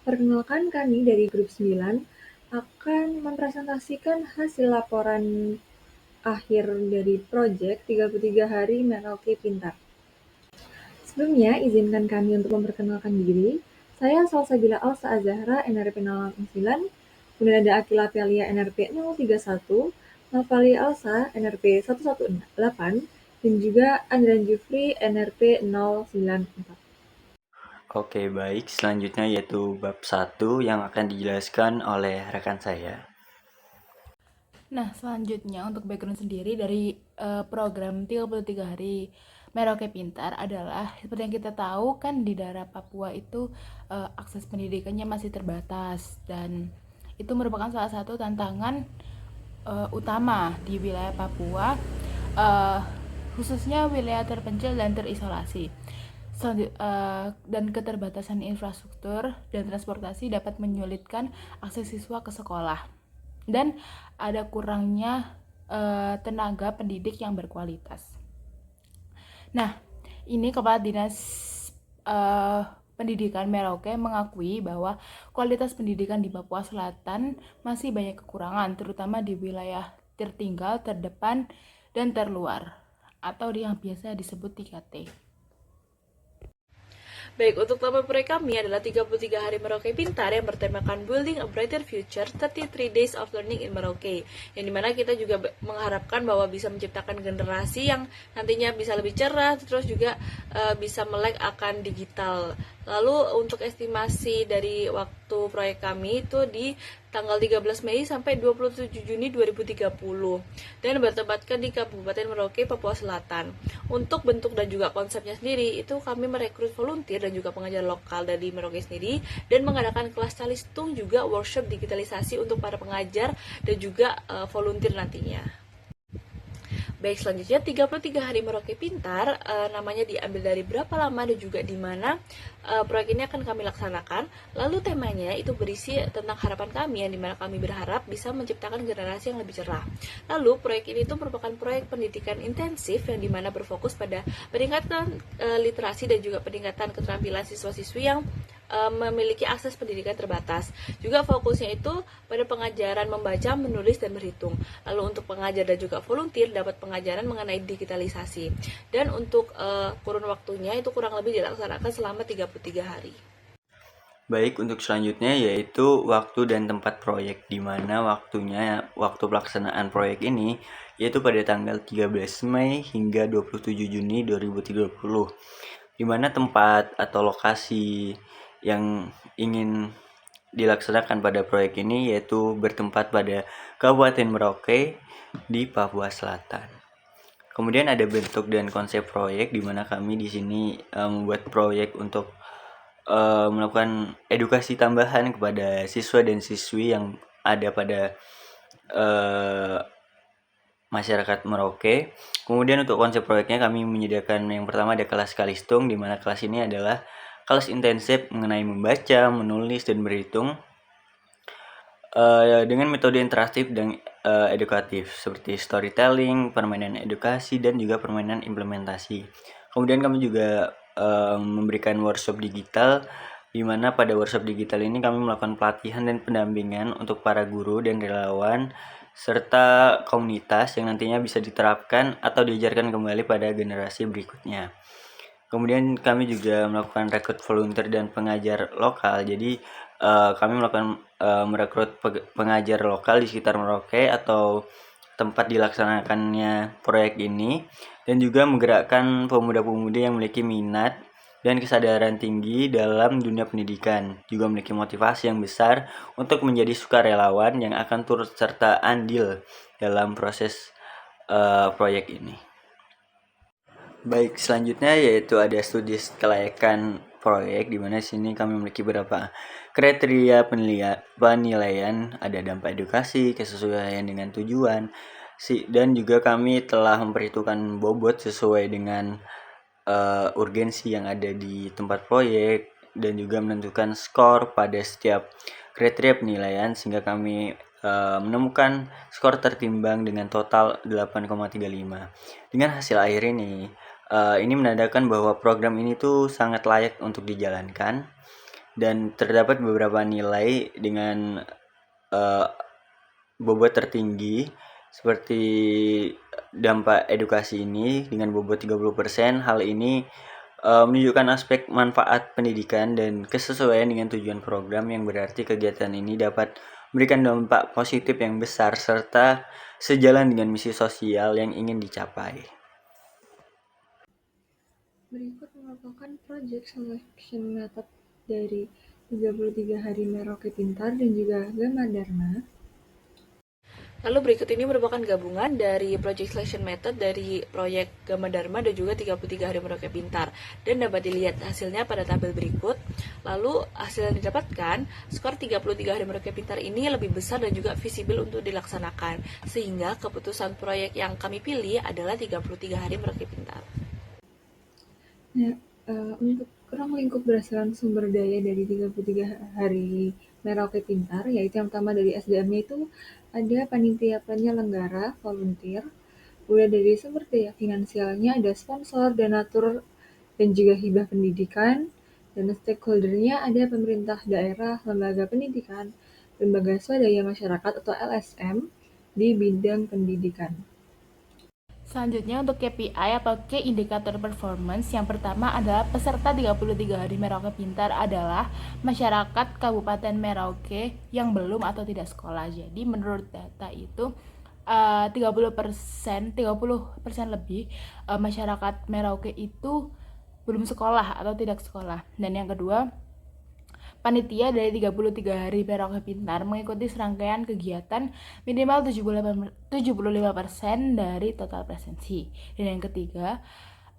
Perkenalkan, kami dari grup 9 akan mempresentasikan hasil laporan akhir dari proyek 33 hari Merauke Pintar. Sebelumnya, izinkan kami untuk memperkenalkan diri. Saya Salsabila Alsa Azahra, NRP 069, kemudian ada Akila Pelia, NRP 031, Navalia Alsa, NRP 118, dan juga Andran Jufri, NRP 094. Oke, baik. Selanjutnya yaitu bab 1 yang akan dijelaskan oleh rekan saya. Nah, selanjutnya untuk background sendiri dari program 33 hari Merauke Pintar adalah seperti yang kita tahu kan di daerah Papua itu akses pendidikannya masih terbatas dan itu merupakan salah satu tantangan utama di wilayah Papua, uh, khususnya wilayah terpencil dan terisolasi. Dan keterbatasan infrastruktur dan transportasi dapat menyulitkan akses siswa ke sekolah dan ada kurangnya tenaga pendidik yang berkualitas. Nah, ini Kepala Dinas Pendidikan Merauke mengakui bahwa kualitas pendidikan di Papua Selatan masih banyak kekurangan, terutama di wilayah tertinggal, terdepan, dan terluar, atau yang biasa disebut 3T. Baik, untuk tema proyek kami adalah 33 hari Merauke Pintar yang bertemakan Building a Brighter Future 33 Days of Learning in Merauke, yang dimana kita juga mengharapkan bahwa bisa menciptakan generasi yang nantinya bisa lebih cerah, terus juga bisa melek akan digital. Lalu untuk estimasi dari waktu proyek kami itu di tanggal 13 Mei sampai 27 Juni 2030 dan bertempatkan di Kabupaten Merauke, Papua Selatan. Untuk bentuk dan juga konsepnya sendiri itu kami merekrut volunteer dan juga pengajar lokal dari Merauke sendiri dan mengadakan kelas calistung juga workshop digitalisasi untuk para pengajar dan juga volunteer nantinya. Baik, selanjutnya 33 hari Merauke Pintar namanya diambil dari berapa lama dan juga di mana proyek ini akan kami laksanakan. Lalu temanya itu berisi tentang harapan kami yang dimana kami berharap bisa menciptakan generasi yang lebih cerah. Lalu proyek ini itu merupakan proyek pendidikan intensif yang dimana berfokus pada peningkatan literasi dan juga peningkatan keterampilan siswa-siswi yang memiliki akses pendidikan terbatas. Juga fokusnya itu pada pengajaran membaca, menulis, dan berhitung. Lalu untuk pengajar dan juga volunteer dapat pengajaran mengenai digitalisasi. Dan untuk kurun waktunya itu kurang lebih dilaksanakan selama 33 hari. Baik, untuk selanjutnya yaitu waktu dan tempat proyek, di mana waktu pelaksanaan proyek ini yaitu pada tanggal 13 Mei hingga 27 Juni 2030, di mana tempat atau lokasi yang ingin dilaksanakan pada proyek ini yaitu bertempat pada Kabupaten Merauke di Papua Selatan. Kemudian ada bentuk dan konsep proyek, di mana kami di sini membuat proyek untuk melakukan edukasi tambahan kepada siswa dan siswi yang ada pada masyarakat Merauke. Kemudian untuk konsep proyeknya kami menyediakan yang pertama ada kelas Kalistung, di mana kelas ini adalah kelas intensif mengenai membaca, menulis, dan berhitung dengan metode interaktif dan edukatif seperti storytelling, permainan edukasi, dan juga permainan implementasi. Kemudian kami juga memberikan workshop digital, di mana pada workshop digital ini kami melakukan pelatihan dan pendampingan untuk para guru dan relawan serta komunitas yang nantinya bisa diterapkan atau diajarkan kembali pada generasi berikutnya. Kemudian kami juga melakukan rekrut volunteer dan pengajar lokal. Jadi kami melakukan merekrut pengajar lokal di sekitar Merauke atau tempat dilaksanakannya proyek ini, dan juga menggerakkan pemuda-pemudi yang memiliki minat dan kesadaran tinggi dalam dunia pendidikan, juga memiliki motivasi yang besar untuk menjadi sukarelawan yang akan turut serta andil dalam proses proyek ini. Baik, selanjutnya yaitu ada studi kelayakan proyek, di mana sini kami memiliki beberapa kriteria penilaian, ada dampak edukasi, kesesuaian dengan tujuan, dan juga kami telah memperhitungkan bobot sesuai dengan urgensi yang ada di tempat proyek, dan juga menentukan skor pada setiap kriteria penilaian, sehingga kami menemukan skor tertimbang dengan total 8,35. Dengan hasil akhir ini menandakan bahwa program ini tuh sangat layak untuk dijalankan, dan terdapat beberapa nilai dengan bobot tertinggi seperti dampak edukasi ini dengan bobot 30%. Hal ini menunjukkan aspek manfaat pendidikan dan kesesuaian dengan tujuan program, yang berarti kegiatan ini dapat memberikan dampak positif yang besar serta sejalan dengan misi sosial yang ingin dicapai. Berikut merupakan project selection method dari 33 hari Merauke Pintar dan juga Gama Dharma. Lalu berikut ini merupakan gabungan dari Project Selection Method dari proyek Gama Dharma dan juga 33 hari Merauke Pintar. Dan dapat dilihat hasilnya pada tabel berikut. Lalu hasil yang didapatkan, skor 33 hari Merauke Pintar ini lebih besar dan juga visible untuk dilaksanakan. Sehingga keputusan proyek yang kami pilih adalah 33 hari Merauke Pintar. Nah, untuk ruang lingkup berdasarkan sumber daya dari 33 hari Merauke Pintar, yaitu yang pertama dari SDM-nya itu ada panitia penyelenggara, volunteer, kemudian dari sumber daya finansialnya ada sponsor, donatur, dan juga hibah pendidikan, dan stakeholder-nya ada pemerintah daerah, lembaga pendidikan, lembaga swadaya masyarakat atau LSM di bidang pendidikan. Selanjutnya untuk KPI atau Key Indikator Performance, yang pertama adalah peserta 33 hari Merauke Pintar adalah masyarakat Kabupaten Merauke yang belum atau tidak sekolah. Jadi menurut data itu 30% lebih masyarakat Merauke itu belum sekolah atau tidak sekolah. Dan yang kedua, panitia dari 33 hari Merauke Pintar mengikuti serangkaian kegiatan minimal 75% dari total presensi. Dan yang ketiga,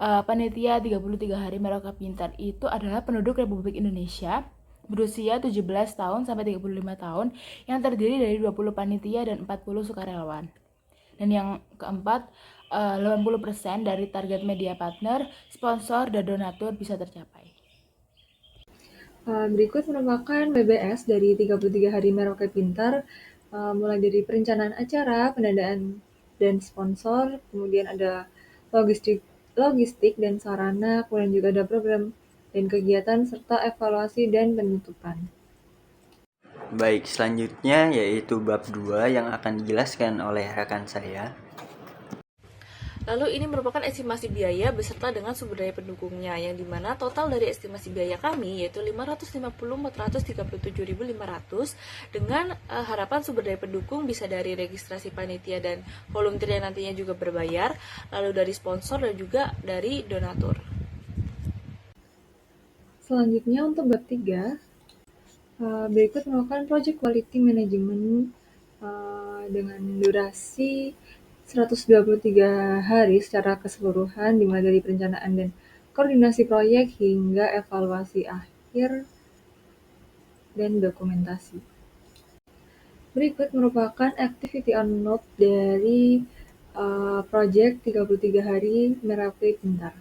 panitia 33 hari Merauke Pintar itu adalah penduduk Republik Indonesia berusia 17 tahun sampai 35 tahun yang terdiri dari 20 panitia dan 40 sukarelawan. Dan yang keempat, 80% dari target media partner, sponsor, dan donatur bisa tercapai. Berikut merupakan BBS dari 33 hari Merauke Pintar, mulai dari perencanaan acara, pendanaan dan sponsor, kemudian ada logistik dan sarana, kemudian juga ada program dan kegiatan, serta evaluasi dan penutupan. Baik, selanjutnya yaitu bab 2 yang akan dijelaskan oleh rekan saya. Lalu ini merupakan estimasi biaya beserta dengan sumber daya pendukungnya, yang dimana total dari estimasi biaya kami yaitu 550.437.500 dengan harapan sumber daya pendukung bisa dari registrasi panitia dan volunteer yang nantinya juga berbayar, lalu dari sponsor dan juga dari donatur. Selanjutnya untuk bab 3, berikut merupakan Project Quality Management dengan durasi 123 hari secara keseluruhan, dimulai dari perencanaan dan koordinasi proyek hingga evaluasi akhir dan dokumentasi. Berikut merupakan activity on note dari project 33 hari Merauke Pintar.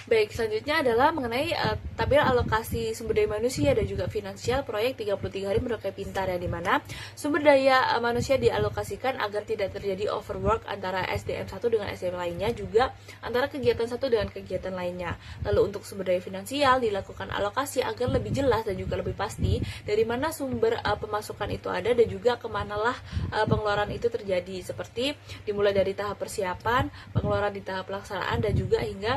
Baik, selanjutnya adalah mengenai tabel alokasi sumber daya manusia dan juga finansial proyek 33 hari Merauke Pintar, yang dimana sumber daya manusia dialokasikan agar tidak terjadi overwork antara SDM 1 dengan SDM lainnya, juga antara kegiatan satu dengan kegiatan lainnya. Lalu untuk sumber daya finansial dilakukan alokasi agar lebih jelas dan juga lebih pasti dari mana sumber pemasukan itu ada dan juga kemanalah pengeluaran itu terjadi, seperti dimulai dari tahap persiapan, pengeluaran di tahap pelaksanaan, dan juga hingga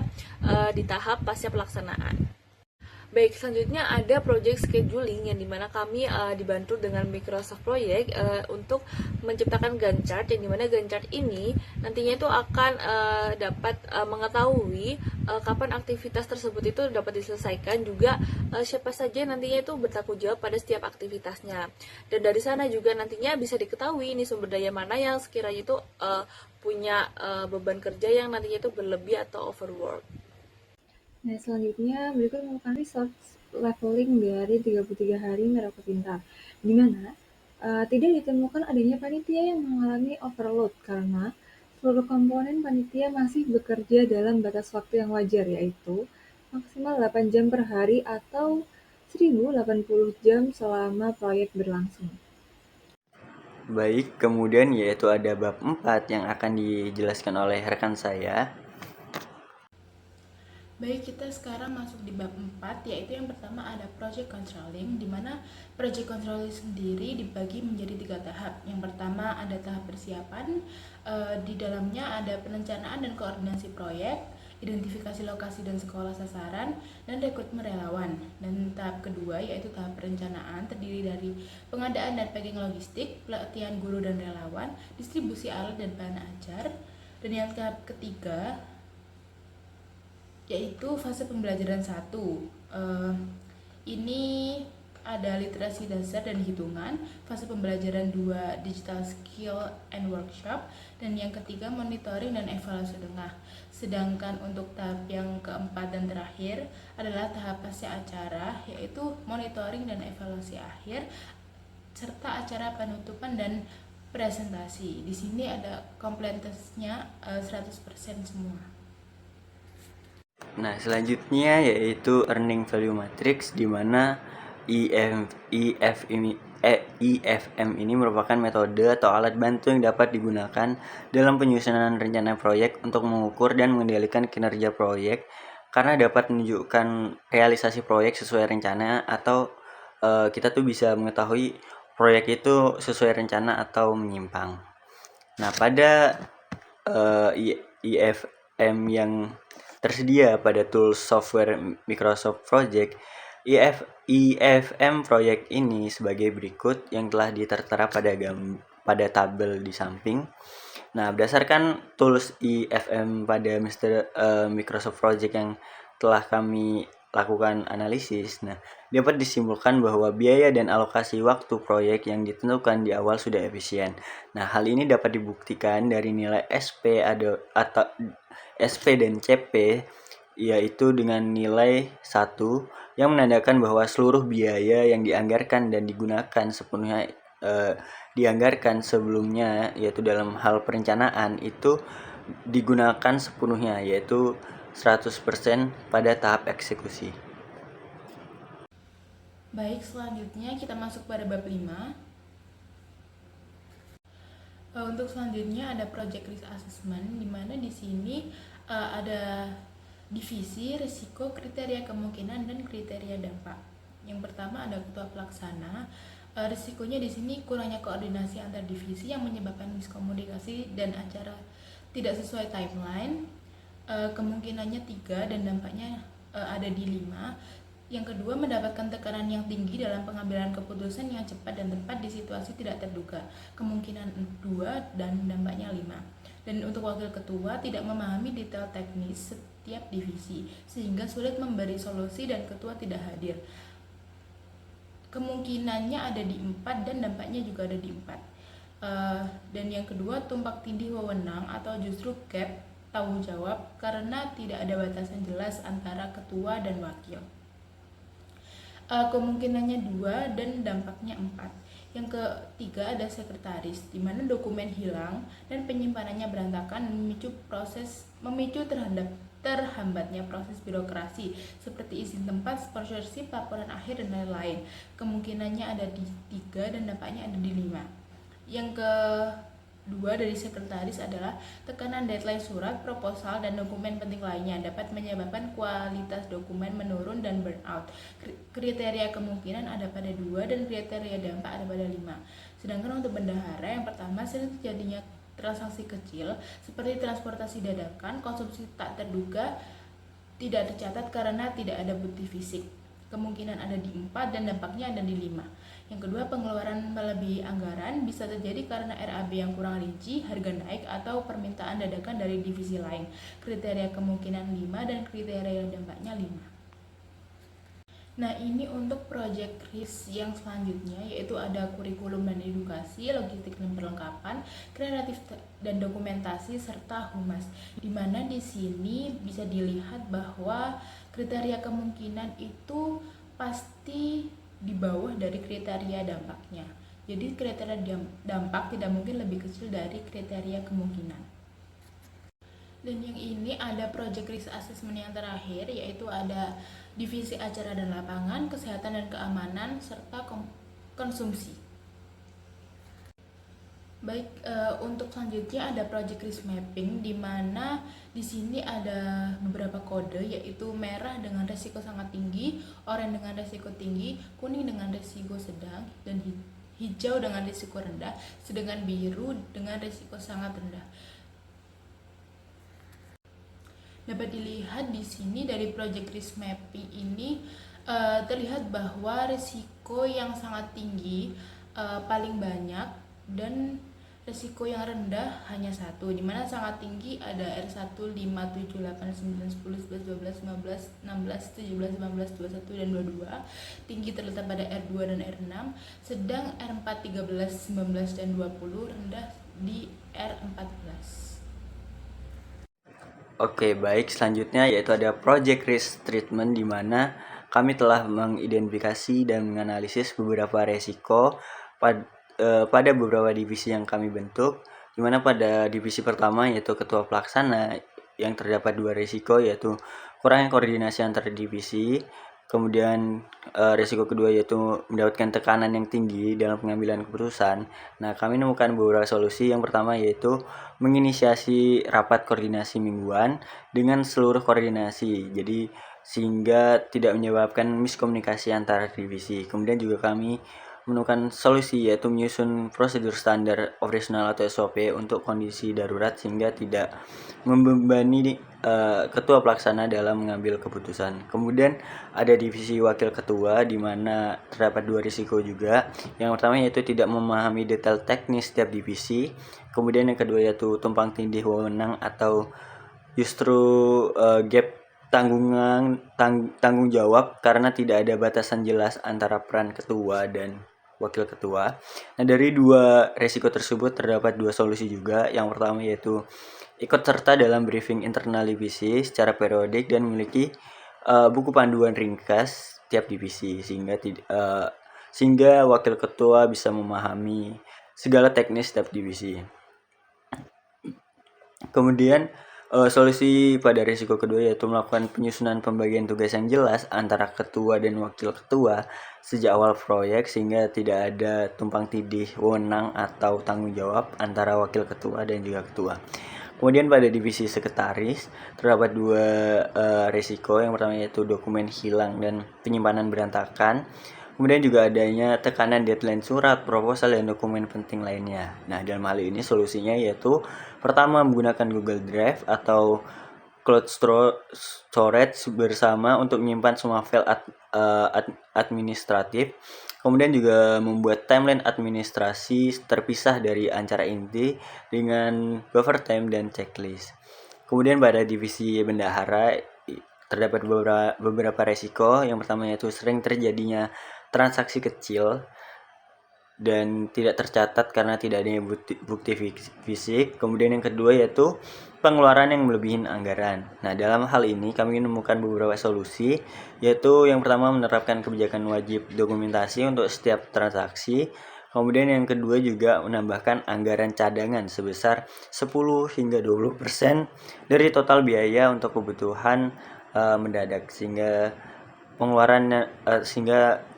di tahap pasca pelaksanaan. Baik, selanjutnya ada project scheduling, yang dimana kami dibantu dengan Microsoft Project untuk menciptakan Gantt chart, yang dimana Gantt chart ini nantinya itu akan dapat mengetahui kapan aktivitas tersebut itu dapat diselesaikan, juga siapa saja nantinya itu bertanggung jawab pada setiap aktivitasnya. Dan dari sana juga nantinya bisa diketahui ini sumber daya mana yang sekiranya itu punya beban kerja yang nantinya itu berlebih atau overwork. Nah, selanjutnya berikut merupakan resource leveling dari 33 hari Merauke Pintar, di mana tidak ditemukan adanya panitia yang mengalami overload karena seluruh komponen panitia masih bekerja dalam batas waktu yang wajar, yaitu maksimal 8 jam per hari atau 1080 jam selama proyek berlangsung. Baik, kemudian yaitu ada bab 4 yang akan dijelaskan oleh rekan saya. Baik, kita sekarang masuk di bab 4, yaitu yang pertama ada project controlling, di mana project controlling sendiri dibagi menjadi 3 tahap. Yang pertama ada tahap persiapan, di dalamnya ada perencanaan dan koordinasi proyek, identifikasi lokasi dan sekolah sasaran, dan rekrutmen relawan. Dan tahap kedua yaitu tahap perencanaan, terdiri dari pengadaan dan packing logistik, pelatihan guru dan relawan, distribusi alat dan bahan ajar. Dan yang tahap ketiga yaitu fase pembelajaran 1. Ini ada literasi dasar dan hitungan, fase pembelajaran 2 digital skill and workshop, dan yang ketiga monitoring dan evaluasi tengah. Sedangkan untuk tahap yang keempat dan terakhir adalah tahap pasca acara, yaitu monitoring dan evaluasi akhir serta acara penutupan dan presentasi. Di sini ada kompletensinya 100% semua. Nah, selanjutnya yaitu Earning Value Matrix, di mana EFM ini merupakan metode atau alat bantu yang dapat digunakan dalam penyusunan rencana proyek untuk mengukur dan mengendalikan kinerja proyek, karena dapat menunjukkan realisasi proyek sesuai rencana, atau kita tuh bisa mengetahui proyek itu sesuai rencana atau menyimpang. Nah, pada EFM yang tersedia pada tools software Microsoft Project, EFM Project ini sebagai berikut yang telah ditertera pada tabel di samping. Nah, berdasarkan tools EFM pada Microsoft Project yang telah kami lakukan analisis, nah, dapat disimpulkan bahwa biaya dan alokasi waktu proyek yang ditentukan di awal sudah efisien. Nah, hal ini dapat dibuktikan dari nilai SP atau SP dan CP, yaitu dengan nilai 1 yang menandakan bahwa seluruh biaya yang dianggarkan dan digunakan sepenuhnya dianggarkan sebelumnya, yaitu dalam hal perencanaan, itu digunakan sepenuhnya, yaitu 100% pada tahap eksekusi. Baik, selanjutnya kita masuk pada bab 5. Untuk selanjutnya ada project risk assessment, di mana di sini ada divisi, risiko, kriteria kemungkinan, dan kriteria dampak. Yang pertama ada ketua pelaksana. Risikonya di sini kurangnya koordinasi antar divisi yang menyebabkan miskomunikasi dan acara tidak sesuai timeline. Kemungkinannya 3 dan dampaknya ada di 5. Yang kedua, mendapatkan tekanan yang tinggi dalam pengambilan keputusan yang cepat dan tepat di situasi tidak terduga. Kemungkinan 2 dan dampaknya 5. Dan untuk wakil ketua, tidak memahami detail teknis setiap divisi, sehingga sulit memberi solusi dan ketua tidak hadir. Kemungkinannya ada di 4 dan dampaknya juga ada di 4. Dan yang kedua, tumpak tindih wewenang atau justru gap tanggung jawab karena tidak ada batasan jelas antara ketua dan wakil. Kemungkinannya 2 dan dampaknya 4. Yang ketiga ada sekretaris, di mana dokumen hilang dan penyimpanannya berantakan, memicu terhambatnya proses birokrasi seperti izin tempat, sponsorship, laporan akhir, dan lain-lain. Kemungkinannya ada di 3 dan dampaknya ada di 5. Yang kedua dari sekretaris adalah tekanan deadline surat, proposal, dan dokumen penting lainnya dapat menyebabkan kualitas dokumen menurun dan burnout. Kriteria kemungkinan ada pada 2 dan kriteria dampak ada pada 5. Sedangkan untuk bendahara, yang pertama, sering terjadinya transaksi kecil seperti transportasi dadakan, konsumsi tak terduga, tidak tercatat karena tidak ada bukti fisik. Kemungkinan ada di 4 dan dampaknya ada di 5. Yang kedua, pengeluaran melebihi anggaran bisa terjadi karena RAB yang kurang rinci, harga naik, atau permintaan dadakan dari divisi lain. Kriteria kemungkinan 5 dan kriteria dampaknya 5. Nah, ini untuk project risk yang selanjutnya, yaitu ada kurikulum dan edukasi, logistik dan perlengkapan, kreatif dan dokumentasi, serta humas. Di mana di sini bisa dilihat bahwa kriteria kemungkinan itu pasti di bawah dari kriteria dampaknya. Jadi kriteria dampak tidak mungkin lebih kecil dari kriteria kemungkinan. Dan yang ini ada project risk assessment yang terakhir, yaitu ada divisi acara dan lapangan, kesehatan dan keamanan, serta konsumsi. Baik, untuk selanjutnya ada project risk mapping, di mana di sini ada beberapa kode, yaitu merah dengan resiko sangat tinggi, oranye dengan resiko tinggi, kuning dengan resiko sedang, dan hijau dengan risiko rendah, sedangkan biru dengan risiko sangat rendah. Dapat dilihat di sini dari project risk mapping ini terlihat bahwa risiko yang sangat tinggi paling banyak dan risiko yang rendah hanya satu, dimana sangat tinggi ada R1, 5, 7, 8, 9, 10, 11, 12, 15, 16, 17, 18, 21, dan 22. Tinggi terletak pada R2 dan R6, sedang R4, 13, 19, dan 20 rendah di R14. Oke, baik. Selanjutnya yaitu ada project risk treatment, di mana kami telah mengidentifikasi dan menganalisis beberapa resiko pada beberapa divisi yang kami bentuk, di mana pada divisi pertama yaitu ketua pelaksana yang terdapat 2 resiko, yaitu kurangnya koordinasi antar divisi. Kemudian resiko kedua yaitu mendapatkan tekanan yang tinggi dalam pengambilan keputusan. Nah, kami menemukan beberapa solusi. Yang pertama yaitu menginisiasi rapat koordinasi mingguan dengan seluruh koordinasi, jadi sehingga tidak menyebabkan miskomunikasi antar divisi. Kemudian juga kami menemukan solusi yaitu menyusun prosedur standar operasional atau SOP untuk kondisi darurat, sehingga tidak membebani ketua pelaksana dalam mengambil keputusan. Kemudian ada divisi wakil ketua, di mana terdapat 2 risiko juga. Yang pertama yaitu tidak memahami detail teknis setiap divisi. Kemudian yang kedua yaitu tumpang tindih wewenang atau justru gap tanggung jawab karena tidak ada batasan jelas antara peran ketua dan wakil ketua. Nah, dari 2 resiko tersebut terdapat 2 solusi juga. Yang pertama yaitu ikut serta dalam briefing internal divisi secara periodik dan memiliki buku panduan ringkas tiap divisi, sehingga wakil ketua bisa memahami segala teknis tiap divisi. Kemudian solusi pada risiko kedua yaitu melakukan penyusunan pembagian tugas yang jelas antara ketua dan wakil ketua sejak awal proyek, sehingga tidak ada tumpang tindih wewenang atau tanggung jawab antara wakil ketua dan juga ketua. Kemudian pada divisi sekretaris terdapat 2 risiko. Yang pertama yaitu dokumen hilang dan penyimpanan berantakan. Kemudian juga adanya tekanan deadline surat, proposal, dan dokumen penting lainnya. Nah, dalam hal ini solusinya yaitu pertama menggunakan Google Drive atau cloud storage bersama untuk menyimpan semua file administratif. Kemudian juga membuat timeline administrasi terpisah dari acara inti dengan buffer time dan checklist. Kemudian pada divisi bendahara terdapat beberapa resiko. Yang pertama yaitu sering terjadinya transaksi kecil dan tidak tercatat karena tidak adanya bukti fisik. Kemudian yang kedua yaitu pengeluaran yang melebihi anggaran. Nah, dalam hal ini kami menemukan beberapa solusi, yaitu yang pertama menerapkan kebijakan wajib dokumentasi untuk setiap transaksi. Kemudian yang kedua juga menambahkan anggaran cadangan sebesar 10 hingga 20% dari total biaya untuk kebutuhan mendadak, sehingga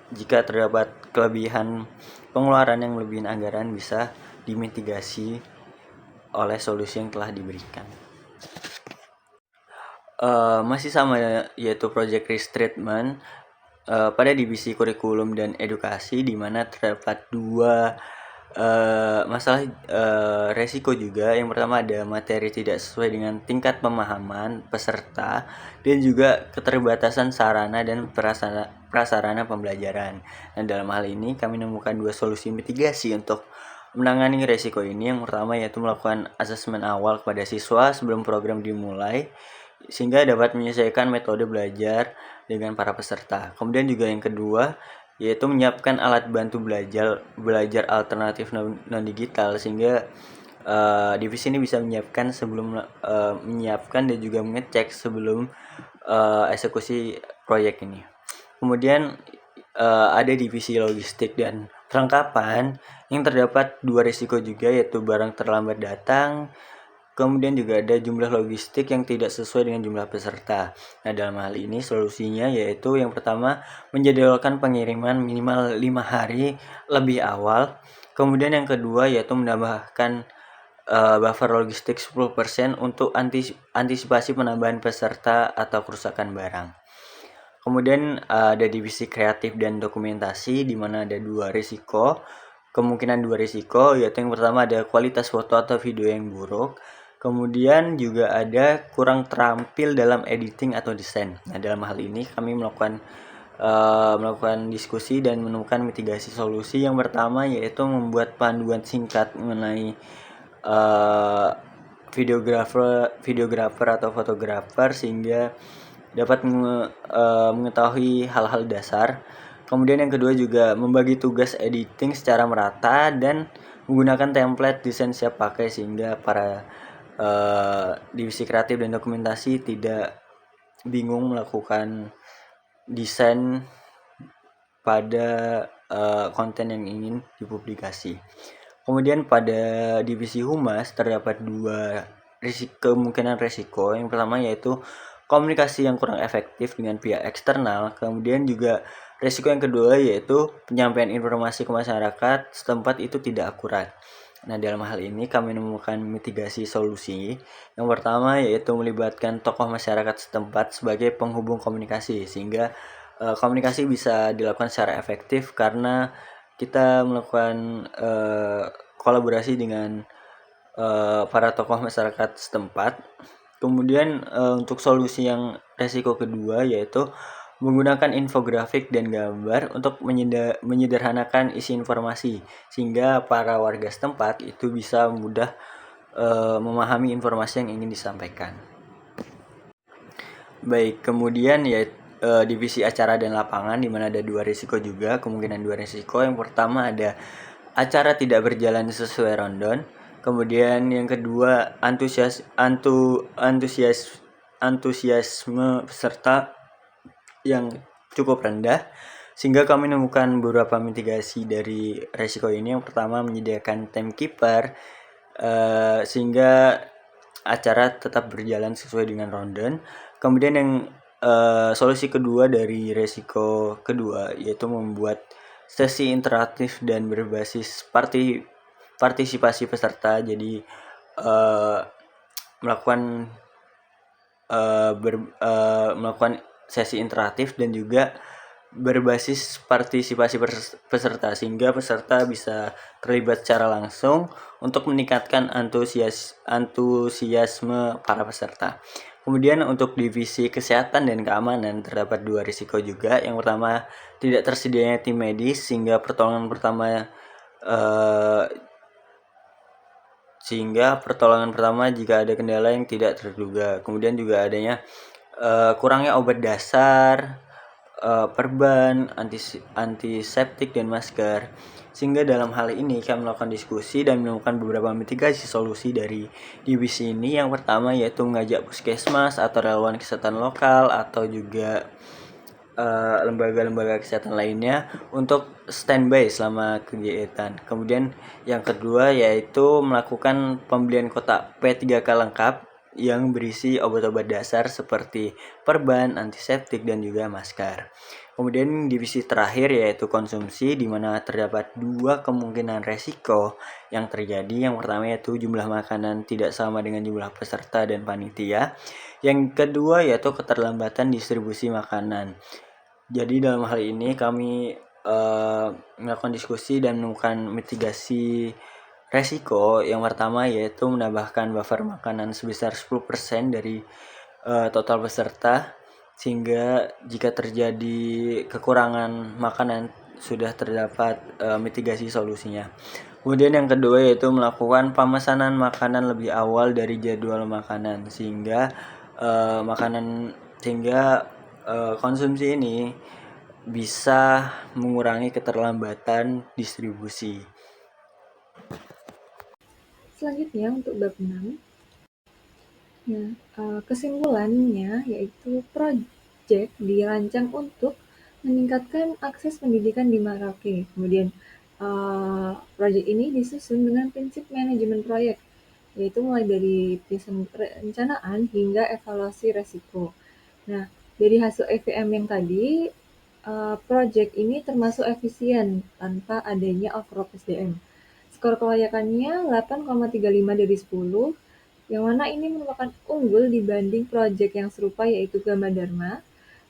jika terdapat kelebihan pengeluaran yang melebihi anggaran bisa dimitigasi oleh solusi yang telah diberikan. Masih sama yaitu project risk treatment pada divisi kurikulum dan edukasi, di mana terdapat 2 masalah resiko juga. Yang pertama ada materi tidak sesuai dengan tingkat pemahaman peserta dan juga keterbatasan sarana dan prasarana pembelajaran. Dan dalam hal ini kami menemukan 2 solusi mitigasi untuk menangani resiko ini. Yang pertama yaitu melakukan asesmen awal kepada siswa sebelum program dimulai, sehingga dapat menyesuaikan metode belajar dengan para peserta. Kemudian juga yang kedua yaitu menyiapkan alat bantu belajar alternatif non digital, sehingga divisi ini bisa menyiapkan dan juga mengecek sebelum eksekusi proyek ini. Kemudian ada divisi logistik dan perlengkapan yang terdapat 2 risiko juga, yaitu barang terlambat datang kemudian juga ada jumlah logistik yang tidak sesuai dengan jumlah peserta. Nah, dalam hal ini solusinya yaitu yang pertama menjadwalkan pengiriman minimal 5 hari lebih awal. Kemudian yang kedua yaitu menambahkan buffer logistik 10% untuk antisipasi penambahan peserta atau kerusakan barang. Kemudian ada divisi kreatif dan dokumentasi di mana ada kemungkinan dua risiko, yaitu yang pertama ada kualitas foto atau video yang buruk. Kemudian juga ada kurang terampil dalam editing atau desain. Nah, dalam hal ini kami melakukan diskusi dan menemukan mitigasi solusi. Yang pertama yaitu membuat panduan singkat mengenai videografer atau fotografer sehingga dapat mengetahui hal-hal dasar. Kemudian yang kedua juga membagi tugas editing secara merata dan menggunakan template desain siap pakai sehingga para divisi kreatif dan dokumentasi tidak bingung melakukan desain pada konten yang ingin dipublikasi. Kemudian pada divisi humas terdapat dua kemungkinan resiko. Yang pertama yaitu komunikasi yang kurang efektif dengan pihak eksternal. Kemudian juga resiko yang kedua yaitu penyampaian informasi ke masyarakat setempat itu tidak akurat. Nah, dalam hal ini kami menemukan mitigasi solusi. Yang pertama yaitu melibatkan tokoh masyarakat setempat sebagai penghubung komunikasi sehingga komunikasi bisa dilakukan secara efektif karena kita melakukan kolaborasi dengan para tokoh masyarakat setempat. Kemudian untuk solusi yang resiko kedua yaitu menggunakan infografik dan gambar untuk menyederhanakan isi informasi sehingga para warga setempat itu bisa mudah memahami informasi yang ingin disampaikan. Baik, kemudian divisi acara dan lapangan di mana ada dua risiko juga, kemungkinan dua risiko. Yang pertama ada acara tidak berjalan sesuai rundown. Kemudian yang kedua antusiasme peserta yang cukup rendah sehingga kami menemukan beberapa mitigasi dari resiko ini. Yang pertama menyediakan timekeeper sehingga acara tetap berjalan sesuai dengan rundown. Kemudian yang solusi kedua dari resiko kedua yaitu membuat sesi interaktif dan berbasis partisipasi peserta. Jadi melakukan sesi interaktif dan juga berbasis partisipasi peserta sehingga peserta bisa terlibat secara langsung untuk meningkatkan antusiasme para peserta. Kemudian untuk divisi kesehatan dan keamanan terdapat dua risiko juga. Yang pertama tidak tersedianya tim medis sehingga pertolongan pertama jika ada kendala yang tidak terduga. Kemudian juga adanya kurangnya obat dasar, perban, antiseptik dan masker. Sehingga dalam hal ini kami melakukan diskusi dan menemukan beberapa mitigasi solusi dari divisi ini. Yang pertama yaitu mengajak puskesmas atau relawan kesehatan lokal atau juga lembaga-lembaga kesehatan lainnya untuk standby selama kegiatan. Kemudian yang kedua yaitu melakukan pembelian kotak P3K lengkap yang berisi obat-obat dasar seperti perban, antiseptik dan juga masker. Kemudian divisi terakhir yaitu konsumsi di mana terdapat dua kemungkinan resiko yang terjadi. Yang pertama yaitu jumlah makanan tidak sama dengan jumlah peserta dan panitia. Yang kedua yaitu keterlambatan distribusi makanan. Jadi dalam hal ini kami melakukan diskusi dan menemukan mitigasi resiko. Yang pertama yaitu menambahkan buffer makanan sebesar 10% dari total peserta sehingga jika terjadi kekurangan makanan sudah terdapat mitigasi solusinya. Kemudian yang kedua yaitu melakukan pemesanan makanan lebih awal dari jadwal makanan sehingga konsumsi ini bisa mengurangi keterlambatan distribusi. Selanjutnya untuk bab 6. Nah, kesimpulannya yaitu proyek dirancang untuk meningkatkan akses pendidikan di Merauke. Kemudian proyek ini disusun dengan prinsip manajemen proyek yaitu mulai dari perencanaan hingga evaluasi resiko. Nah, dari hasil EVM yang tadi, project ini termasuk efisien tanpa adanya overload SDM. Skor kelayakannya 8,35 dari 10, yang mana ini merupakan unggul dibanding project yang serupa yaitu Gama Dharma.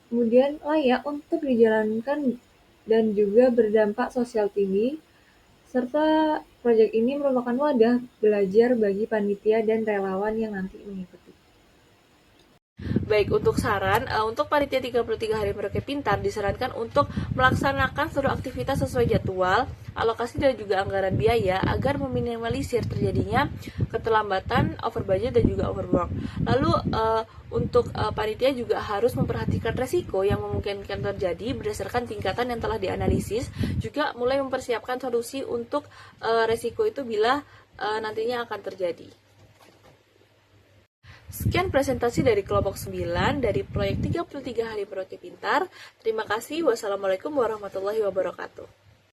Kemudian layak untuk dijalankan dan juga berdampak sosial tinggi, serta proyek ini merupakan wadah belajar bagi panitia dan relawan yang nanti mengikuti. Baik, untuk saran, untuk panitia 33 hari Merauke Pintar disarankan untuk melaksanakan seluruh aktivitas sesuai jadwal, alokasi dan juga anggaran biaya agar meminimalisir terjadinya keterlambatan, over budget dan juga overwork. Lalu untuk panitia juga harus memperhatikan resiko yang memungkinkan terjadi berdasarkan tingkatan yang telah dianalisis, juga mulai mempersiapkan solusi untuk resiko itu bila nantinya akan terjadi. Sekian presentasi dari kelompok 9 dari proyek 33 hari Merauke Pintar. Terima kasih. Wassalamualaikum warahmatullahi wabarakatuh.